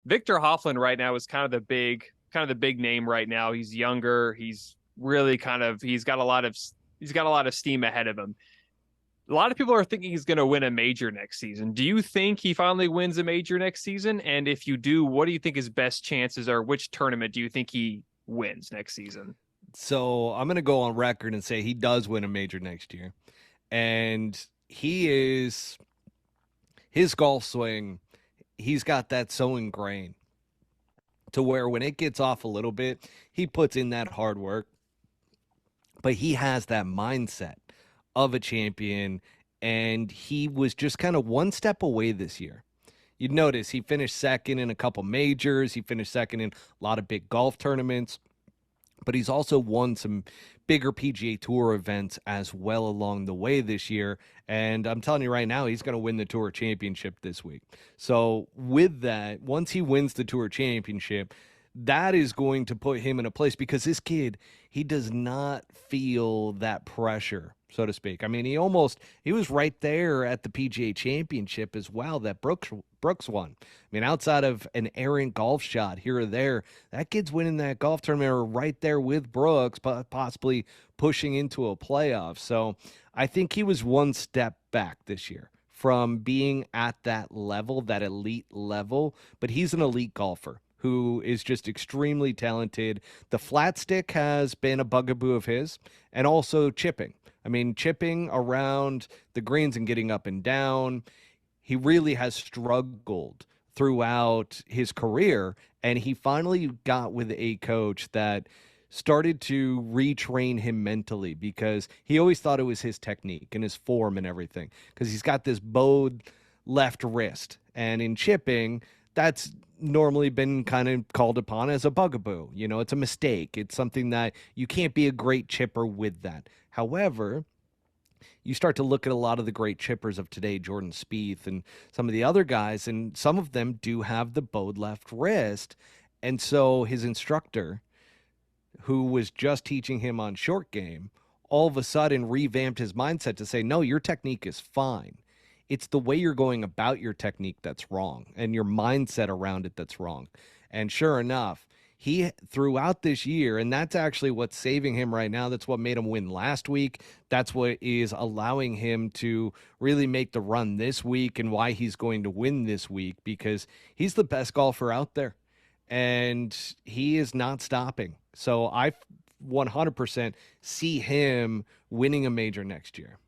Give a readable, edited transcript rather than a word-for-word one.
Victor Hovland right now is kind of the big name right now. He's younger. He's really he's got a lot of steam ahead of him. A lot of people are thinking he's going to win a major next season. Do you think he finally wins a major next season? And if you do, what do you think his best chances are? Which tournament do you think he wins next season? So I'm going to go on record and say he does win a major next year. And his golf swing, he's got that so ingrained to where when it gets off a little bit, he puts in that hard work, but he has that mindset of a champion. And he was just kind of one step away this year. You'd notice he finished second in a couple majors, he finished second in a lot of big golf tournaments, but he's also won some bigger PGA Tour events as well along the way this year. And I'm telling you right now, he's going to win the Tour Championship this week. So, with that, once he wins the Tour Championship, that is going to put him in a place because this kid, he does not feel that pressure, so to speak. I mean, he was right there at the PGA Championship as well that Brooks won. I mean, outside of an errant golf shot here or there, that kid's winning that golf tournament or right there with Brooks, possibly pushing into a playoff. So I think he was one step back this year from being at that level, that elite level, but he's an elite golfer who is just extremely talented. The flat stick has been a bugaboo of his, and also chipping. I mean, chipping around the greens and getting up and down, he really has struggled throughout his career. And he finally got with a coach that started to retrain him mentally because he always thought it was his technique and his form and everything because he's got this bowed left wrist. And in chipping, that's normally been kind of called upon as a bugaboo. You know, it's a mistake. It's something that you can't be a great chipper with that. However, you start to look at a lot of the great chippers of today, Jordan Spieth and some of the other guys, and some of them do have the bowed left wrist. And so his instructor, who was just teaching him on short game, all of a sudden revamped his mindset to say, no, your technique is fine. It's the way you're going about your technique that's wrong and your mindset around it that's wrong. And sure enough, he throughout this year, and that's actually what's saving him right now. That's what made him win last week. That's what is allowing him to really make the run this week and why he's going to win this week because he's the best golfer out there and he is not stopping. So I 100% see him winning a major next year.